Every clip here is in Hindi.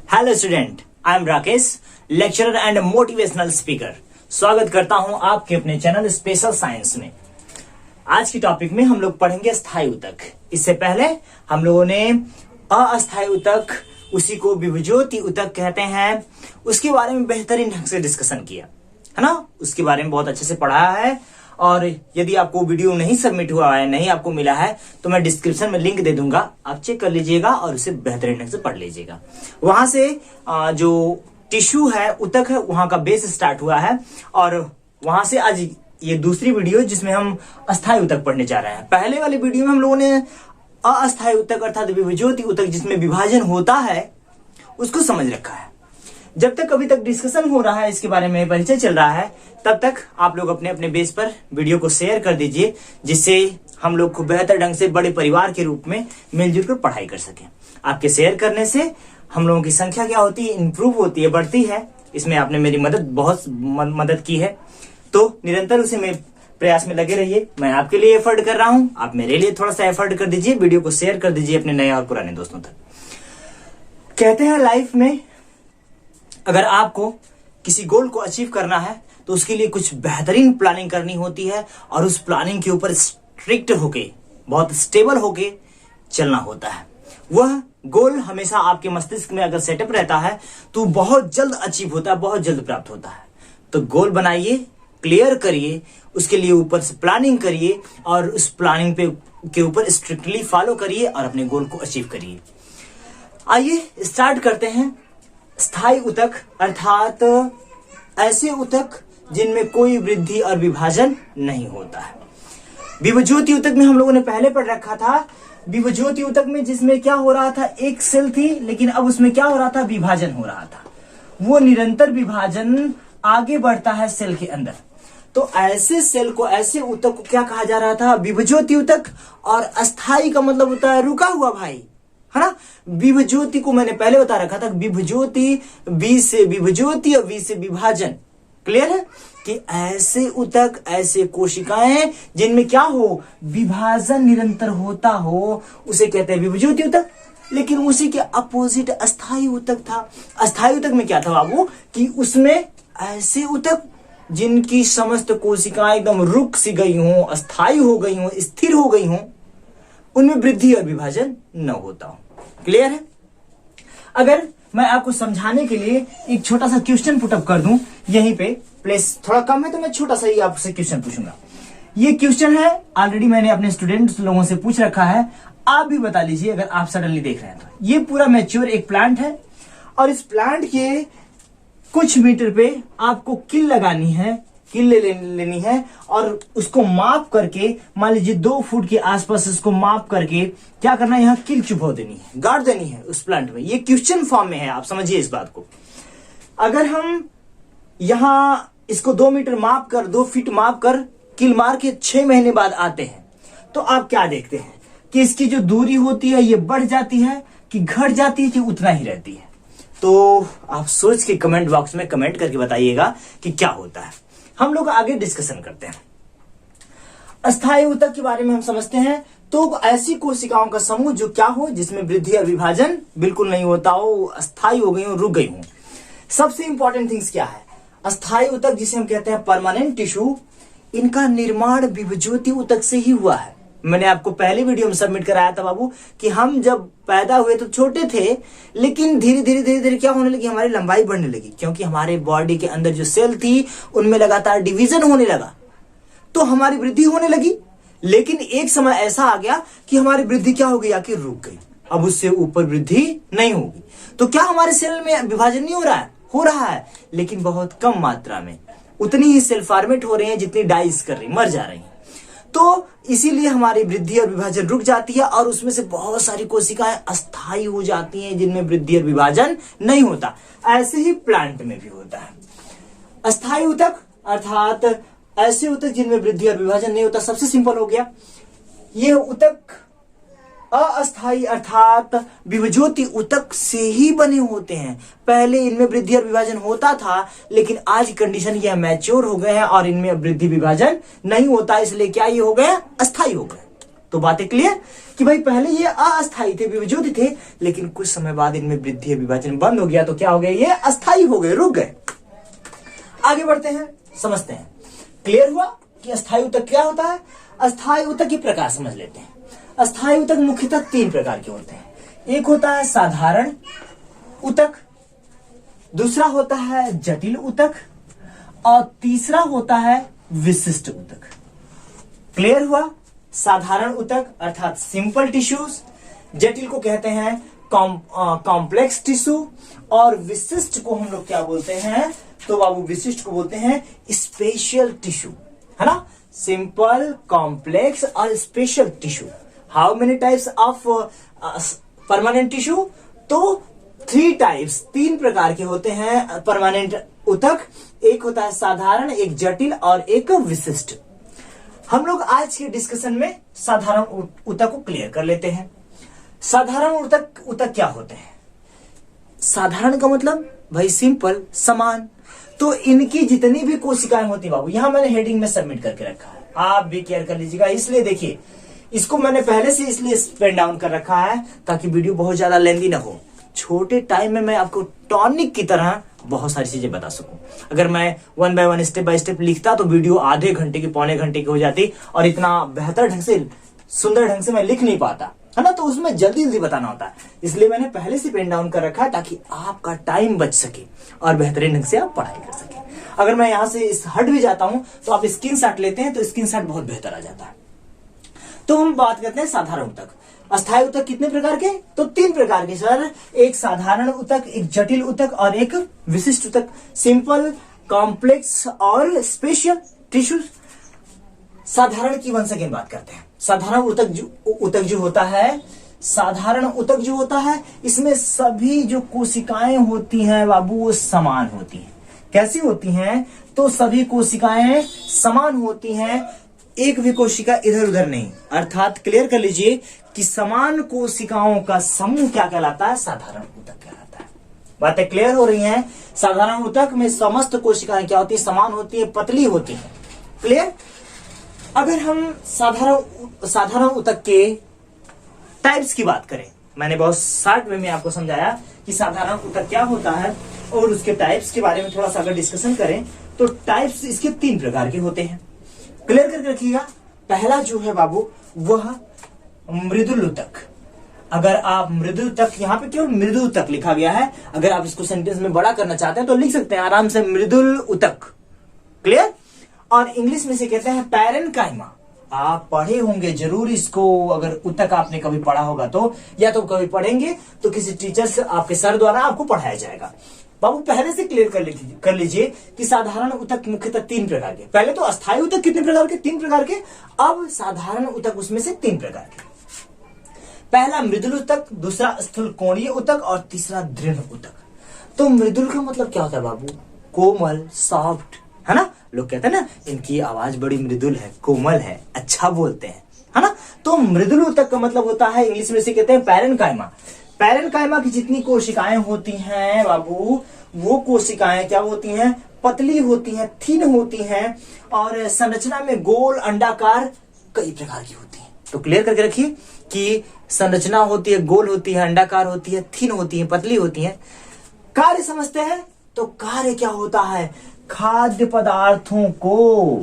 Hello student, I am Rakesh, lecturer and motivational speaker. स्वागत करता हूं आपके अपने चैनल स्पेशल साइंस में। आज की टॉपिक में हम लोग पढ़ेंगे स्थायी ऊतक। इससे पहले हम लोगों ने अस्थायी ऊतक, उसी को विभज्योति ऊतक कहते हैं, उसके बारे में बेहतरीन ढंग से डिस्कशन किया है ना। उसके बारे में बहुत अच्छे से पढ़ाया है। और यदि आपको वीडियो नहीं सबमिट हुआ है, नहीं आपको मिला है, तो मैं डिस्क्रिप्शन में लिंक दे दूंगा, आप चेक कर लीजिएगा और उसे बेहतरीन ढंग से पढ़ लीजिएगा। वहां से जो टिश्यू है, ऊतक है, वहां का बेस स्टार्ट हुआ है। और वहां से आज ये दूसरी वीडियो जिसमें हम अस्थायी ऊतक पढ़ने जा रहे हैं। पहले वाली वीडियो में हम लोगों ने अस्थायी ऊतक अर्थात विभज्योति ऊतक जिसमें विभाजन होता है उसको समझ रखा है। जब तक अभी तक डिस्कशन हो रहा है, इसके बारे में परिचय चल रहा है, तब तक आप लोग अपने अपने बेस पर वीडियो को शेयर कर दीजिए, जिससे हम लोग को बेहतर ढंग से बड़े परिवार के रूप में मिलजुल कर पढ़ाई कर सकें। आपके शेयर करने से हम लोगों की संख्या क्या होती है, इंप्रूव होती है, बढ़ती है। इसमें आपने मेरी बहुत मदद की है, तो निरंतर उसे में प्रयास में लगे रहिए। मैं आपके लिए एफर्ट कर रहा हूं, आप मेरे लिए थोड़ा सा एफर्ट कर दीजिए, वीडियो को शेयर कर दीजिए अपने नए और पुराने दोस्तों तक। कहते हैं लाइफ में अगर आपको किसी गोल को अचीव करना है तो उसके लिए कुछ बेहतरीन प्लानिंग करनी होती है, और उस प्लानिंग के ऊपर स्ट्रिक्ट होके, बहुत स्टेबल होके चलना होता है। वह गोल हमेशा आपके मस्तिष्क में अगर सेटअप रहता है तो बहुत जल्द अचीव होता है, बहुत जल्द प्राप्त होता है। तो गोल बनाइए, क्लियर करिए, उसके लिए ऊपर से प्लानिंग करिए और उस प्लानिंग के ऊपर स्ट्रिक्टली फॉलो करिए और अपने गोल को अचीव करिए। आइए स्टार्ट करते हैं। स्थायी ऊतक अर्थात ऐसे ऊतक जिनमें कोई वृद्धि और विभाजन नहीं होता है। विभज्योति ऊतक में हम लोगों ने पहले पढ़ रखा था। विभज्योति ऊतक में जिसमें क्या हो रहा था, एक सेल थी, लेकिन अब उसमें क्या हो रहा था, विभाजन हो रहा था। वो निरंतर विभाजन आगे बढ़ता है सेल के अंदर। तो ऐसे सेल को, ऐसे ऊतक को क्या कहा जा रहा था, विभज्योति ऊतक। और अस्थायी का मतलब होता है रुका हुआ भाई, है ना। विभज्योति को मैंने पहले बता रखा था, विभज्योति, वी से विभज्योति और वी से विभाजन। क्लियर है कि ऐसे ऊतक, ऐसे कोशिकाएं जिनमें क्या हो, विभाजन निरंतर होता हो, उसे कहते हैं विभज्योति ऊतक। लेकिन उसी के अपोजिट अस्थायी ऊतक था। अस्थायी ऊतक में क्या था बाबू, कि उसमें ऐसे ऊतक जिनकी समस्त कोशिकाएं एकदम रुक सी गई हों, अस्थायी हो गई हों, स्थिर हो गई हों, उनमें वृद्धि और विभाजन न होता हो। क्लियर है। अगर मैं आपको समझाने के लिए एक छोटा सा क्वेश्चन पुटअप कर दूं, यहीं पे प्लेस थोड़ा कम है तो मैं छोटा सा ही आपसे क्वेश्चन पूछूंगा। ये क्वेश्चन है, ऑलरेडी मैंने अपने स्टूडेंट्स लोगों से पूछ रखा है, आप भी बता लीजिए अगर आप सडनली देख रहे हैं तो। ये पूरा मैच्योर एक प्लांट है और इस प्लांट के कुछ मीटर पे आपको किल लगानी है, किल लेनी है और उसको माप करके, मान लीजिए 2 फुट के आसपास इसको माप करके क्या करना है, यहाँ किल चुभा देनी है, गाड़ देनी है उस प्लांट में। ये क्वेश्चन फॉर्म में है, आप समझिए इस बात को। अगर हम यहां इसको 2 मीटर माप कर, 2 फीट माप कर किल मार के 6 महीने बाद आते हैं, तो आप क्या देखते हैं कि इसकी जो दूरी होती है ये बढ़ जाती है कि घट जाती है कि उतना ही रहती है। तो आप सोच के कमेंट बॉक्स में कमेंट करके बताइएगा कि क्या होता है। हम लोग आगे डिस्कशन करते हैं। अस्थायी ऊतक के बारे में हम समझते हैं। तो ऐसी कोशिकाओं का समूह जो क्या हो, जिसमें वृद्धि और विभाजन बिल्कुल नहीं होता हो, अस्थायी हो गई हो, रुक गई हो। सबसे इंपॉर्टेंट थिंग्स क्या है, अस्थायी ऊतक जिसे हम कहते हैं परमानेंट टिश्यू, इनका निर्माण विभज्योति ऊतक से ही हुआ है। मैंने आपको पहले वीडियो में सबमिट कराया था बाबू कि हम जब पैदा हुए तो छोटे थे, लेकिन धीरे धीरे क्या होने लगी, हमारी लंबाई बढ़ने लगी, क्योंकि हमारे बॉडी के अंदर जो सेल थी उनमें लगातार डिवीजन होने लगा, तो हमारी वृद्धि होने लगी। लेकिन एक समय ऐसा आ गया कि हमारी वृद्धि क्या हो गई, आके रुक गई, अब उससे ऊपर वृद्धि नहीं होगी। तो क्या हमारे सेल में विभाजन नहीं हो रहा है, हो रहा है, लेकिन बहुत कम मात्रा में। उतनी ही सेल फॉर्मेट हो रहे हैं जितनी डाइस कर रही, मर जा रही हैं। तो इसीलिए हमारी वृद्धि और विभाजन रुक जाती है और उसमें से बहुत सारी कोशिकाएं अस्थायी हो जाती हैं जिनमें वृद्धि और विभाजन नहीं होता। ऐसे ही प्लांट में भी होता है। अस्थायी ऊतक अर्थात ऐसे ऊतक जिनमें वृद्धि और विभाजन नहीं होता। सबसे सिंपल हो गया, ये ऊतक अस्थायी अर्थात विभज्योति ऊतक से ही बने होते हैं। पहले इनमें वृद्धि और विभाजन होता था, लेकिन आज कंडीशन यह मैच्योर हो गए हैं और इनमें वृद्धि विभाजन नहीं होता, इसलिए क्या ये हो गए, अस्थायी हो गए। तो बातें क्लियर कि भाई पहले ये अस्थायी थे, विभज्योति थे, लेकिन कुछ समय बाद इनमें वृद्धि विभाजन बंद हो गया तो क्या हो गया, ये अस्थायी हो गए, रुक गए। आगे बढ़ते हैं, समझते हैं। क्लियर हुआ कि अस्थायी ऊतक क्या होता है। अस्थायी ऊतक के प्रकार समझ लेते हैं। अस्थायी ऊतक मुख्यतः 3 प्रकार के होते हैं। एक होता है साधारण ऊतक, दूसरा होता है जटिल ऊतक और तीसरा होता है विशिष्ट ऊतक। क्लियर हुआ। साधारण ऊतक अर्थात सिंपल टिश्यूज, जटिल को कहते हैं कॉम्प्लेक्स टिश्यू और विशिष्ट को हम लोग क्या बोलते हैं, तो बाबू विशिष्ट को बोलते हैं स्पेशल टिश्यू, है ना। सिंपल, कॉम्प्लेक्स और special tissue. How many types of permanent tissue, तो 3 टाइप्स, 3 प्रकार के होते हैं परमानेंट ऊतक। एक होता है साधारण, एक जटिल और एक विशिष्ट। हम लोग आज के डिस्कशन में साधारण ऊतक को क्लियर कर लेते हैं। साधारण ऊतक क्या होते हैं। साधारण का मतलब भाई सिंपल, समान। तो इनकी जितनी भी कोशिकाएं होती बाबू, यहां मैंने हेडिंग में सबमिट करके रखा है, आप भी केयर कर लीजिएगा। इसलिए देखिए, इसको मैंने पहले से इसलिए पेन डाउन कर रखा है ताकि वीडियो बहुत ज्यादा लेंदी ना हो। छोटे टाइम में मैं आपको टॉनिक की तरह बहुत सारी चीजें बता सकूं। अगर मैं 1 बाय 1 स्टेप बाय स्टेप लिखता तो वीडियो आधे घंटे की, पौने घंटे की हो जाती और इतना बेहतर ढंग से, सुंदर ढंग से मैं लिख नहीं पाता, है ना। तो उसमें जल्दी जल्दी बताना होता है, इसलिए मैंने पहले से पेन डाउन कर रखा है ताकि आपका टाइम बच सके और बेहतरीन ढंग से आप पढ़ाई कर सके। अगर मैं यहां से हट भी जाता हूं तो आप स्क्रीनशॉट लेते हैं तो स्क्रीनशॉट बहुत बेहतर आ जाता है। तो हम बात करते हैं साधारण ऊतक। अस्थायी ऊतक कितने प्रकार के, तो 3 प्रकार के सर। एक साधारण ऊतक, एक जटिल ऊतक और एक विशिष्ट ऊतक। सिंपल, कॉम्प्लेक्स और स्पेशल टिश्यूज। साधारण की वन सेकेंड बात करते हैं। साधारण ऊतक जो होता है, साधारण ऊतक जो होता है, इसमें सभी जो कोशिकाएं होती हैं बाबू वो समान होती हैं। कैसी होती हैं, तो सभी कोशिकाएं समान होती हैं, एक भी कोशिका इधर उधर नहीं। अर्थात क्लियर कर लीजिए कि समान कोशिकाओं का समूह क्या कहलाता है, साधारण ऊतक कहलाता है। बातें क्लियर हो रही हैं। साधारण ऊतक में समस्त कोशिकाएं क्या होती है, समान होती है, पतली होती है। क्लियर। अगर हम साधारण ऊतक के टाइप्स की बात करें, मैंने बहुत शॉर्ट वे में आपको समझाया कि साधारण ऊतक क्या होता है और उसके टाइप्स के बारे में थोड़ा सा अगर डिस्कशन करें तो टाइप्स इसके 3 प्रकार के होते हैं। क्लियर करके रखिएगा। पहला जो है बाबू वह मृदुल ऊतक। अगर आप मृदुल ऊतक, यहां पे केवल मृदुल ऊतक लिखा गया है, अगर आप इसको सेंटेंस में बड़ा करना चाहते हैं तो लिख सकते हैं आराम से, मृदुल ऊतक। क्लियर। और इंग्लिश में से कहते हैं पैरेन्काइमा। आप पढ़े होंगे जरूर इसको, अगर ऊतक आपने कभी पढ़ा होगा तो, या तो कभी पढ़ेंगे तो किसी टीचर से, आपके सर द्वारा आपको पढ़ाया जाएगा। बाबू पहले से क्लियर कर लीजिए कि साधारण ऊतक मुख्यतः 3 प्रकार के। पहले तो अस्थायी ऊतक कितने प्रकार के, 3 प्रकार के। अब साधारण ऊतक उसमें से 3 प्रकार के। पहला मृदुल ऊतक, दूसरा स्थूल कोणीय ऊतक और तीसरा दृढ़ ऊतक। तो मृदुल का मतलब क्या होता है बाबू, कोमल, सॉफ्ट, है ना। लोग कहते हैं ना इनकी आवाज बड़ी मृदुल है, कोमल है, अच्छा बोलते हैं, है ना। तो मृदुल ऊतक का मतलब होता है, इंग्लिश में से कहते हैं पैरेन्काइमा। पैरेन्काइमा की जितनी कोशिकाएं होती हैं बाबू, वो कोशिकाएं क्या होती हैं, पतली होती हैं, थिन होती हैं और संरचना में गोल, अंडाकार, कई प्रकार की होती हैं। तो क्लियर करके रखिए कि संरचना होती है, गोल होती है, अंडाकार होती है, थिन होती है, पतली होती है। कार्य समझते हैं तो कार्य क्या होता है, खाद्य पदार्थों को,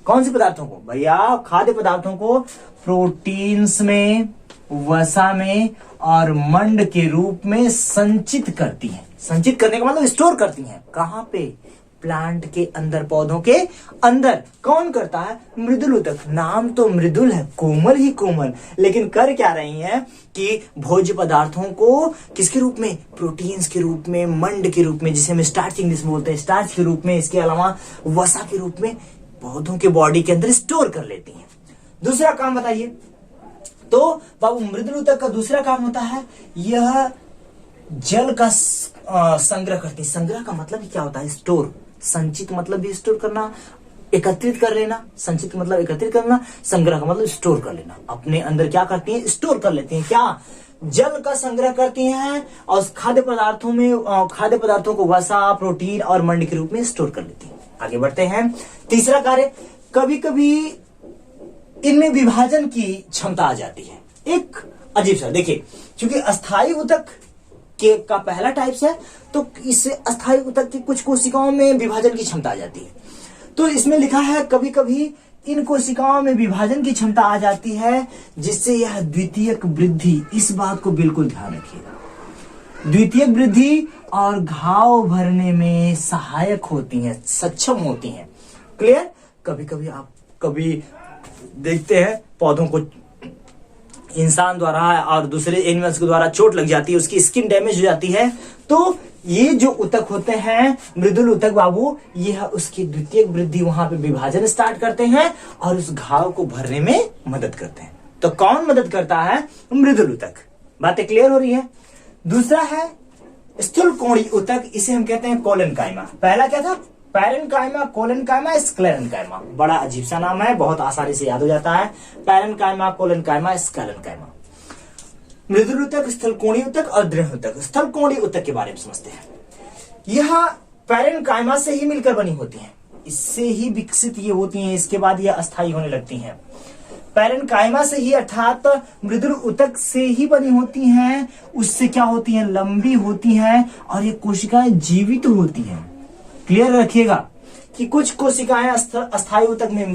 कौन से पदार्थों को भैया, खाद्य पदार्थों को प्रोटीन्स में, वसा में और मंड के रूप में संचित करती हैं। संचित करने का मतलब स्टोर करती हैं। कहां पे, प्लांट के अंदर, पौधों के अंदर। कौन करता है, मृदुल ऊतक। नाम तो मृदुल है, कोमल ही कोमल, लेकिन कर क्या रही हैं कि भोज्य पदार्थों को किसके रूप में, प्रोटीन्स के रूप में, मंड के रूप में, जिसे हम स्टार्च इंग्लिश में बोलते हैं, स्टार्च के रूप में, इसके अलावा वसा के रूप में पौधों के बॉडी के अंदर स्टोर कर लेती हैं। दूसरा काम बताइए, तो बाबू मृदुल ऊतक का दूसरा काम होता है, यह जल का संग्रह करती है। संग्रह का मतलब क्या होता है, स्टोर। संचित मतलब भी स्टोर करना, एकत्रित कर लेना। संचित मतलब एकत्रित करना, संग्रह का मतलब स्टोर कर लेना। अपने अंदर क्या करती हैं, स्टोर कर लेती हैं। क्या, जल का संग्रह करती हैं और खाद्य पदार्थों में, खाद्य पदार्थों को वसा, प्रोटीन और मंड के रूप में स्टोर कर लेती हैं। आगे बढ़ते हैं। तीसरा कार्य, कभी कभी इनमें विभाजन की क्षमता आ जाती है। एक अजीब सा, देखिए क्योंकि अस्थायी ऊतक के का पहला टाइप्स है, तो इस अस्थायी ऊतक की कुछ कोशिकाओं में विभाजन की क्षमता आ जाती है। तो इसमें लिखा है कभी कभी इन कोशिकाओं में विभाजन की क्षमता आ जाती है, जिससे यह द्वितीयक वृद्धि, इस बात को बिल्कुल ध्यान रखिएगा, द्वितीयक वृद्धि और घाव भरने में सहायक होती हैं, सक्षम होती हैं। क्लियर? कभी कभी आप कभी देखते हैं पौधों को इंसान द्वारा और दूसरे एनिमल्स के द्वारा चोट लग जाती है, उसकी स्किन डैमेज हो जाती है, तो ये जो ऊतक होते हैं मृदुल ऊतक बाबू, ये उसकी द्वितीयक वृद्धि, वहां पे विभाजन स्टार्ट करते हैं और उस घाव को भरने में मदद करते हैं। तो कौन मदद करता है? मृदुल ऊतक। बातें क्लियर हो रही है? दूसरा है स्थूलकोणीय ऊतक, इसे हम कहते हैं कोलेनकाइमा। पहला क्या था? Parenchyma, collenchyma, sclerenchyma. बड़ा अजीब सा नाम है, बहुत आसानी से याद हो जाता है। Parenchyma, collenchyma, sclerenchyma. मृदुल ऊतक, स्थूलकोणीय ऊतक और दृढ़ ऊतक। स्थूलकोणीय ऊतक के बारे में समझते हैं। यह पैरेनकाइमा से ही मिलकर बनी होती हैं, इससे ही विकसित ये होती हैं, इसके बाद ये अस्थायी होने लगती हैं। पैरेनकाइमा से ही, अर्थात मृदुल ऊतक से ही बनी होती हैं। उससे क्या होती हैं? लंबी होती हैं और ये कोशिकाएं जीवित होती हैं। क्लियर रखिएगा कि कुछ कोशिकाएं अस्थायी ऊतक में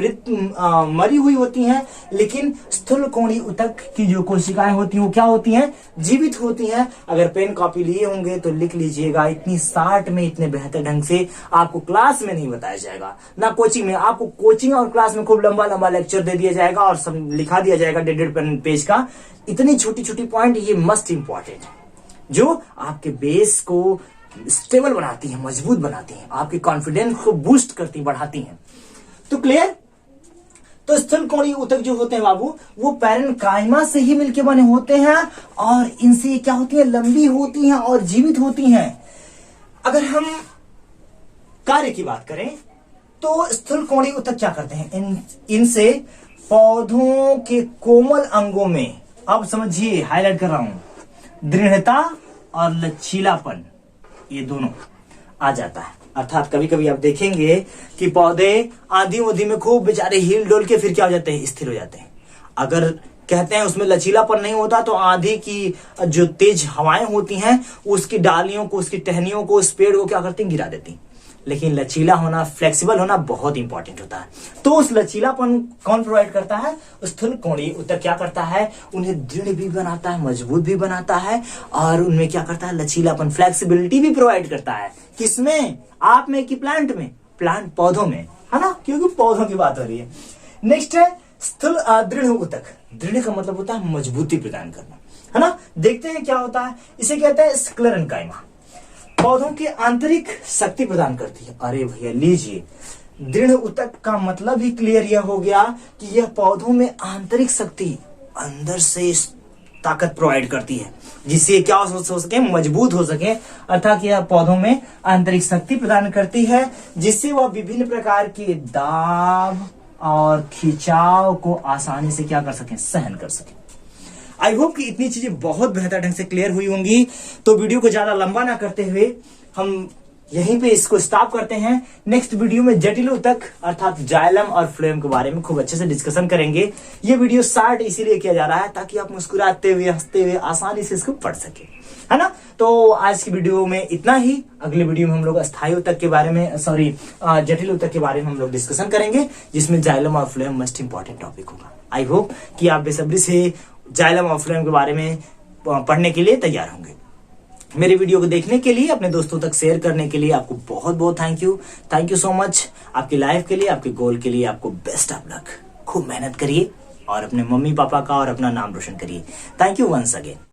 मरी हुई होती हैं, लेकिन स्थूलकोणीय ऊतक की जो कोशिकाएं होती हैं वो क्या होती हैं? जीवित होती हैं। अगर पेन कॉपी लिए होंगे तो लिख लीजिएगा, इतनी शार्ट में इतने बेहतर ढंग से आपको क्लास में नहीं बताया जाएगा, ना कोचिंग में। आपको कोचिंग और क्लास में खूब लंबा लंबा लेक्चर दे दिया जाएगा और सब लिखा दिया जाएगा 1.5 पेज का। इतनी छोटी छोटी पॉइंट ये मस्ट इंपॉर्टेंट है, जो आपके बेस को स्टेबल बनाती है, मजबूत बनाती है, आपके कॉन्फिडेंस को बूस्ट करती, बढ़ाती हैं। तो क्लियर? तो स्थूलकोणीय ऊतक जो होते हैं बाबू, वो पैरेनकाइमा से ही मिलकर बने होते हैं और इनसे क्या होती है? लंबी होती हैं और जीवित होती हैं। अगर हम कार्य की बात करें तो स्थूलकोणीय ऊतक क्या करते हैं? इनसे पौधों के कोमल अंगों में, अब समझिए, हाईलाइट कर रहा हूं, दृढ़ता और लचीलापन, ये दोनों आ जाता है। अर्थात कभी कभी आप देखेंगे कि पौधे आंधी उंधी में खूब बेचारे हिल डोल के फिर क्या हो जाते हैं? स्थिर हो जाते हैं। अगर कहते हैं उसमें लचीलापन नहीं होता तो आंधी की जो तेज हवाएं होती हैं उसकी डालियों को, उसकी टहनियों को, उस पेड़ को क्या करती हैं? गिरा देती। लेकिन लचीला होना, फ्लेक्सिबल होना बहुत इंपॉर्टेंट होता है। तो उस लचीलापन कौन प्रोवाइड करता है? स्थूलकोणीय ऊतक क्या करता है? उन्हें दृढ़ भी बनाता है, मजबूत भी बनाता है और उनमें क्या करता है? लचीलापन, फ्लेक्सिबिलिटी भी प्रोवाइड करता है। किसमें? आप में कि प्लांट में? प्लांट, पौधों में, है ना, क्योंकि पौधों की बात हो रही है। नेक्स्ट है दृढ़ ऊतक। दृढ़ का मतलब होता है मजबूती प्रदान करना, है ना। देखते हैं क्या होता है। इसे कहते हैं स्क्लेरेनकाइमा। पौधों की आंतरिक शक्ति प्रदान करती है। अरे भैया लीजिए, दृढ़ ऊतक का मतलब ही क्लियर यह हो गया कि यह पौधों में आंतरिक शक्ति, अंदर से ताकत प्रोवाइड करती है, जिससे क्या हो सके? मजबूत हो सके। अर्थात यह पौधों में आंतरिक शक्ति प्रदान करती है, जिससे वह विभिन्न प्रकार के दाब और खिंचाव को आसानी से क्या कर सके? सहन कर सके। आई होप कि इतनी चीजें बहुत बेहतर ढंग से क्लियर हुई होंगी। तो वीडियो को ज्यादा लंबा ना करते हुए हम यहीं पे इसको स्टॉप करते हैं। नेक्स्ट वीडियो में जटिल ऊतक अर्थात जाइलम और फ्लोएम के बारे में खूब अच्छे से डिस्कशन करेंगे। ये वीडियो शार्ट इसीलिए किया जा रहा है ताकि आप मुस्कुराते हुए, हंसते हुए आसानी से इसको पढ़ सके, है ना। तो आज की वीडियो में इतना ही। अगले वीडियो में हम लोग अस्थायी ऊतक के बारे में, जटिल ऊतक के बारे में हम लोग डिस्कशन करेंगे, जिसमें जाइलम और फ्लोएम मोस्ट इंपॉर्टेंट टॉपिक होगा। आई होप कि आप बेसब्री से जाइलम और फ्लोएम के बारे में पढ़ने के लिए तैयार होंगे। मेरे वीडियो को देखने के लिए, अपने दोस्तों तक शेयर करने के लिए आपको बहुत बहुत thank you. Thank you so much. आपकी लाइफ के लिए, आपके गोल के लिए आपको बेस्ट ऑफ लक। खूब मेहनत करिए और अपने मम्मी पापा का और अपना नाम रोशन करिए। Thank you once again.